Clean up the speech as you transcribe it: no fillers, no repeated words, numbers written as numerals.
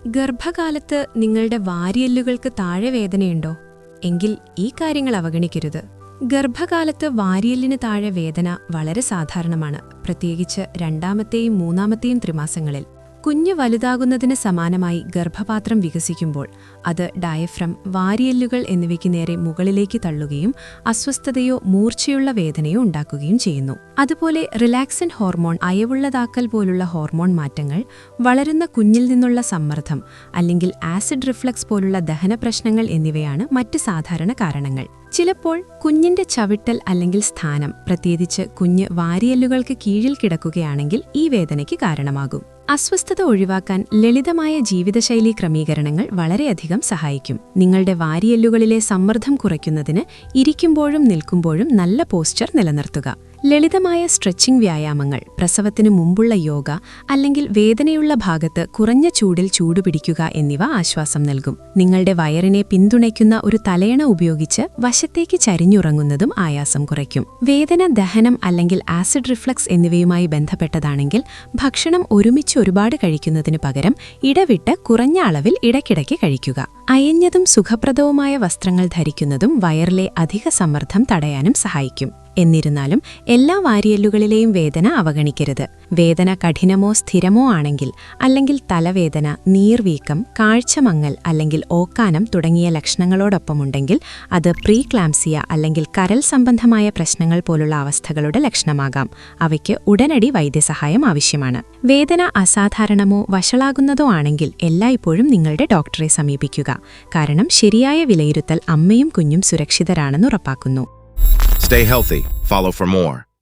ഗർഭകാലത്ത് നിങ്ങളുടെ വാരിയെല്ലുകൾക്ക് താഴെ വേദനയുണ്ടോ? എങ്കിൽ ഈ കാര്യങ്ങൾ അവഗണിക്കരുത്. ഗർഭകാലത്ത് വാരിയെല്ലിന് താഴെ വേദന വളരെ സാധാരണമാണ്, പ്രത്യേകിച്ച് രണ്ടാമത്തെയും മൂന്നാമത്തെയും ത്രിമാസങ്ങളിൽ. കുഞ്ഞ് വലുതാകുന്നതിന് സമാനമായി ഗർഭപാത്രം വികസിക്കുമ്പോൾ അത് ഡയഫ്രം, വാരിയെല്ലുകൾ എന്നിവയ്ക്ക് നേരെ മുകളിലേക്ക് തള്ളുകയും അസ്വസ്ഥതയോ മൂർച്ചയുള്ള വേദനയോ ഉണ്ടാക്കുകയും ചെയ്യുന്നു. അതുപോലെ റിലാക്സിൻ ഹോർമോൺ, അയവുള്ളതാക്കൽ പോലുള്ള ഹോർമോൺ മാറ്റങ്ങൾ, വളരുന്ന കുഞ്ഞിൽ നിന്നുള്ള സമ്മർദ്ദം അല്ലെങ്കിൽ ആസിഡ് റിഫ്ലക്സ് പോലുള്ള ദഹന പ്രശ്നങ്ങൾ എന്നിവയാണ് മറ്റ് സാധാരണ കാരണങ്ങൾ. ചിലപ്പോൾ കുഞ്ഞിന്റെ ചവിട്ടൽ അല്ലെങ്കിൽ സ്ഥാനം, പ്രത്യേകിച്ച് കുഞ്ഞ് വാരിയെല്ലുകൾക്ക് കീഴിൽ കിടക്കുകയാണെങ്കിൽ ഈ വേദനയ്ക്ക് കാരണമാകും. അസ്വസ്ഥത ഒഴിവാക്കാൻ ലളിതമായ ജീവിതശൈലീ ക്രമീകരണങ്ങൾ വളരെയധികം സഹായിക്കും. നിങ്ങളുടെ വാരിയെല്ലുകളിലെ സമ്മർദ്ദം കുറയ്ക്കുന്നതിന് ഇരിക്കുമ്പോഴും നിൽക്കുമ്പോഴും നല്ല പോസ്ചർ നിലനിർത്തുക. ലളിതമായ സ്ട്രെച്ചിംഗ് വ്യായാമങ്ങൾ, പ്രസവത്തിനു മുമ്പുള്ള യോഗ അല്ലെങ്കിൽ വേദനയുള്ള ഭാഗത്ത് കുറഞ്ഞ ചൂടിൽ ചൂടുപിടിക്കുക എന്നിവ ആശ്വാസം നൽകും. നിങ്ങളുടെ വയറിനെ പിന്തുണയ്ക്കുന്ന ഒരു തലയണ ഉപയോഗിച്ച് വശത്തേക്ക് ചരിഞ്ഞുറങ്ങുന്നതും ആയാസം കുറയ്ക്കും. വേദന, ദഹനം അല്ലെങ്കിൽ ആസിഡ് റിഫ്ലക്സ് എന്നിവയുമായി ബന്ധപ്പെട്ടതാണെങ്കിൽ ഭക്ഷണം ഒരുപാട് കഴിക്കുന്നതിനു പകരം ഇടവിട്ട് കുറഞ്ഞ അളവിൽ ഇടയ്ക്കിടയ്ക്ക് കഴിക്കുക. അയഞ്ഞതും സുഖപ്രദവുമായ വസ്ത്രങ്ങൾ ധരിക്കുന്നതും വയറിലെ അധിക സമ്മർദ്ദം തടയാനും സഹായിക്കും. എന്നിരുന്നാലും എല്ലാ വാരിയെല്ലുകളിലെയും വേദന അവഗണിക്കരുത്. വേദന കഠിനമോ സ്ഥിരമോ ആണെങ്കിൽ, അല്ലെങ്കിൽ തലവേദന, നീർവീക്കം, കാഴ്ചമങ്ങൽ അല്ലെങ്കിൽ ഓക്കാനം തുടങ്ങിയ ലക്ഷണങ്ങളോടൊപ്പമുണ്ടെങ്കിൽ അത് പ്രീക്ലാംസിയ അല്ലെങ്കിൽ കരൾ സംബന്ധമായ പ്രശ്നങ്ങൾ പോലുള്ള അവസ്ഥകളുടെ ലക്ഷണമാകാം. അവയ്ക്ക് ഉടനടി വൈദ്യസഹായം ആവശ്യമാണ്. വേദന അസാധാരണമോ വഷളാകുന്നതോ ആണെങ്കിൽ എല്ലായ്പ്പോഴും നിങ്ങളുടെ ഡോക്ടറെ സമീപിക്കുക. കാരണം ശരിയായ വിലയിരുത്തൽ അമ്മയും കുഞ്ഞും സുരക്ഷിതരാണെന്ന് ഉറപ്പാക്കുന്നു. Stay healthy. Follow for more.